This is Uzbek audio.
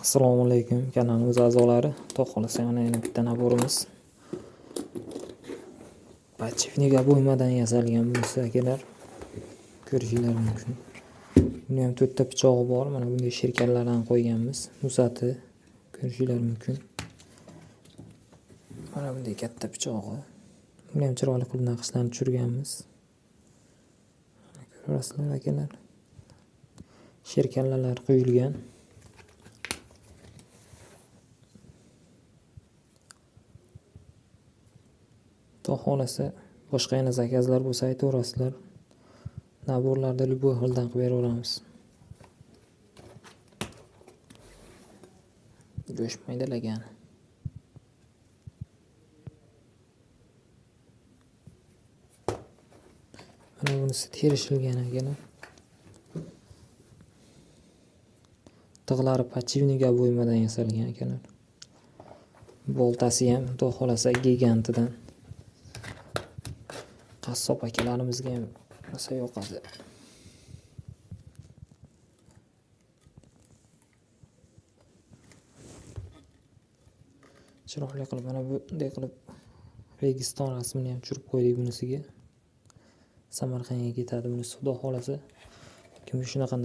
Assalomu alaykum kanalimiz a'zolari. Xudo xolasa yana bitta naborimiz. Podchivniga bo'ymadan yasalgan bunisi akalar. Ko'rishingiz mumkin. Buni ham 4 ta pichog'i bor. Mana bunga shirkalardan qo'yganmiz. Musati ko'rishingiz mumkin. Mana bunday katta pichog'i. Buni ham chiroyli qilib naqshlarni tushirganmiz. Ko'rasizlar akalar. Shirkalar qo'yilgan. Xudo xolasa boshqa yana zakazlar bo'lsa aytaverasizlar. Naborlarda любой xildan qilib beraveramiz. Go'sht maydalagan. Mana bunisi terishilgan akalar. Tig'lari podchivniga bo'ymadan yasalgan akalar. Boltasi ham xudo xolasa gigantidan. Qassob akalarimizga ham rosa yoqadi. Chiroyli qilib mana bunday qilib Registon rasmini ham tushirib qo'ydik bunisiga. Samarqandga ketadi bunisi xudo xolasa. Kim shunaqa